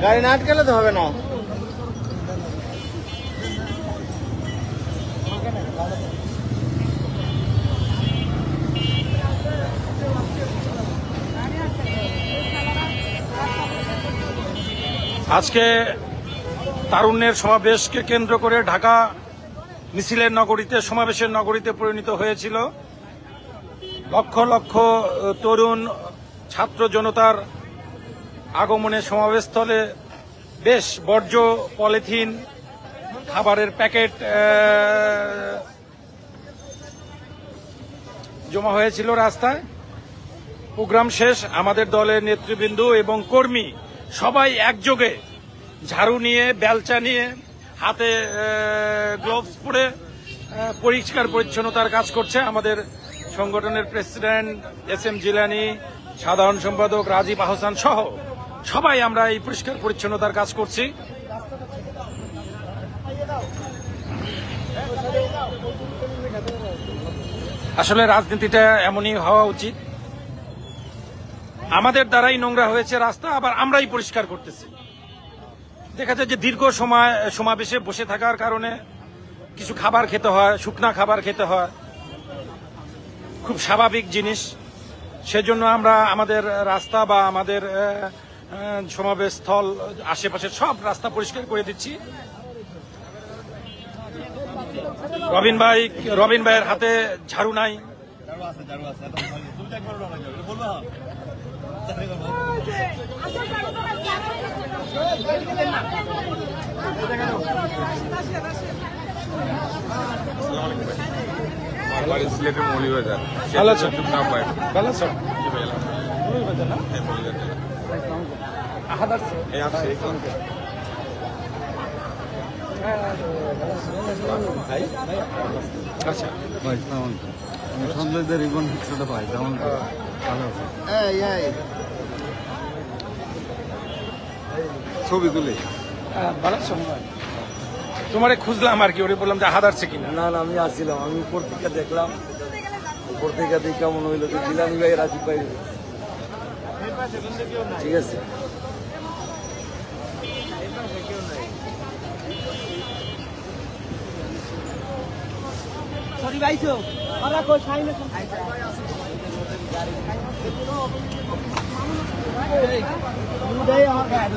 গাড়ি না আটকালে তো হবে না। আজকে তারুণ্যের সমাবেশকে কেন্দ্র করে ঢাকা মিছিলের নগরীতে, সমাবেশের নগরীতে পরিণত হয়েছিল। লক্ষ লক্ষ তরুণ ছাত্র জনতার আগমনে সমাবেশস্থলে বেশ বর্জ্য, পলিথিন, খাবারের প্যাকেট জমা হয়েছিল রাস্তায়। প্রোগ্রাম শেষ, আমাদের দলের নেতৃবৃন্দ এবং কর্মী সবাই একযোগে ঝাড়ু নিয়ে, বেলচা নিয়ে, হাতে গ্লোভস পরে পরিষ্কার পরিচ্ছন্নতার কাজ করছে। আমাদের সংগঠনের প্রেসিডেন্ট এস.এম. জিলানী, সাধারণ সম্পাদক রাজীব আহসান সহ সবাই আমরা এই পরিষ্কার পরিচ্ছন্নতার কাজ করছি। আসলে রাজনীতিটা এমনই হওয়া উচিত। আমাদের দ্বারাই নোংরা হয়েছে রাস্তা, আবার আমরাই পরিষ্কার করতেছি। দেখা যায় যে দীর্ঘ সময় সমাবেশে বসে থাকার কারণে কিছু খাবার খেতে হয়, শুকনা খাবার খেতে হয়, খুব স্বাভাবিক জিনিস। সেজন্য আমরা আমাদের রাস্তা বা আমাদের সমাবেশ স্থল আশেপাশের সব রাস্তা পরিষ্কার করে দিচ্ছি। রবিন ভাইয়ের হাতে ঝাড়ু নাই। সিলেটের মৌলভীবাজার। ভালো আছো? ভালো আছো? আচ্ছা সন্ধ্যেদের রিবন ছোট ভাই যেমন ভালো আছে, ছবি তুলে ভালো আছো? তোমারে খুঁজলাম আর কি, ওরে বললাম যে হাত আসছে কিনা। না না, আমি আসছিলাম, আমি উপর থেকে দেখলাম, উপর থেকে দেখে কেমন হইলো যে জিলানি ভাই, রাজীব ভাই। ঠিক আছে, সরি ভাইছো ওরা কই সাইন আছে মুদাই আমার গাড়ি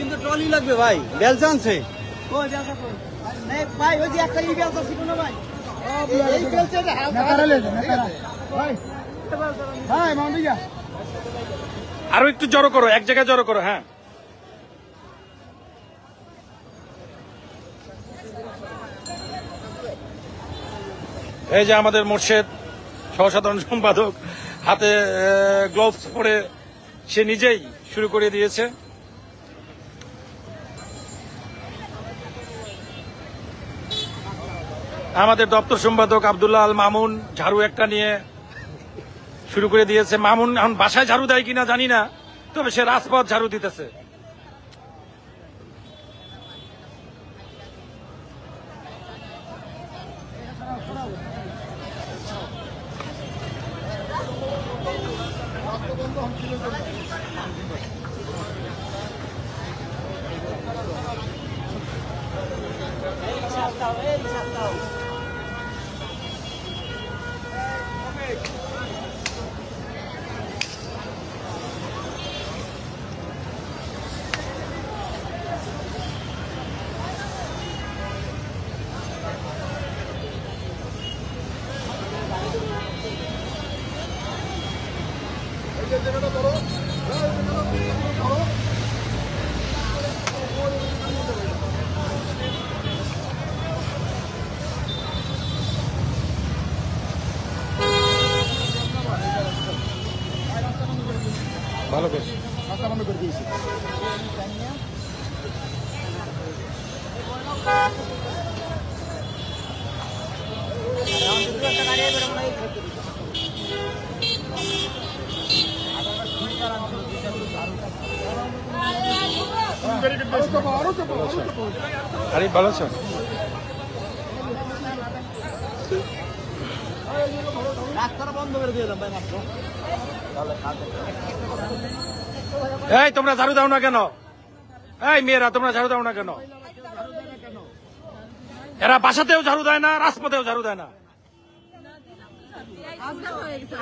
কিন্তু ট্রলি লাগবে ভাই, বেলচা আনছে। কই বেলচা কই নাই ভাই, ওই যে একটা ই বেলচা ছিল না ভাই, এই বেলচাটা নেতারা লে নেতারা ভাই ভাই মাউন্ডিয়া আরো একটু জড়ো করো, এক জায়গায় জড়ো করো। হ্যাঁ, এই যে আমাদের মোর্শেদ সহসাধারণ সম্পাদক হাতে গ্লোভস পরে সে নিজেই শুরু করে দিয়েছে। আমাদের দপ্তর সম্পাদক আব্দুল্লাহ আল মামুন ঝাড়ু একটা নিয়ে শুরু করে দিয়েছে। মামুন এখন বাসায় ঝাড়ু দেয় কিনা জানি না, তবে সে রাজপথ ঝাড়ু দিতেছে। আরে ভালো আছো? রাস্তাটা বন্ধ করে দিয়ে দাম ভাই মাত্র। এই তোমরা ঝাড়ু দাও না কেন? এই মেয়েরা তোমরা ঝাড়ু দাও না কেন? এরা বাসাতেও ঝাড়ু দেয় না, রাজপথেও ঝাড়ু দেয় না।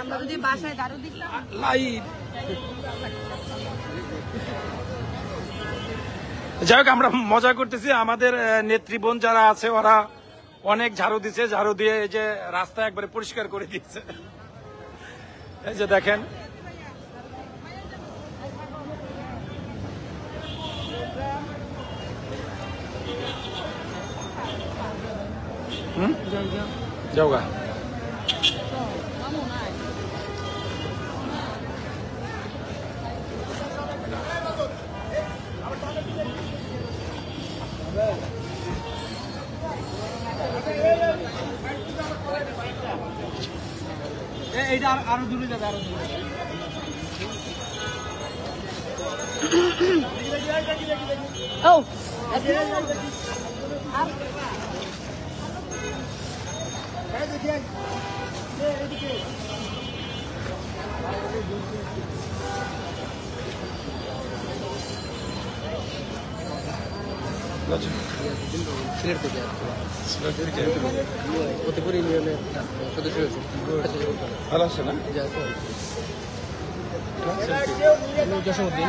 আমরা যদি বাসায় দাঁড়ু দিতাম লাইভ যাই হোক, আমরা মজা করতেছি। আমাদের নেতৃবৃন্দ যারা আছে ওরা অনেক ঝাড়ু দিছে, ঝাড়ু দিয়ে এই যে রাস্তা একবারে পরিষ্কার করে দিচ্ছে। এই যে দেখেন, যাও গা। এইটা আরো দূরে যাবে, আরো দূরে যাবে। ও ভালো আছে না? যশোর দিন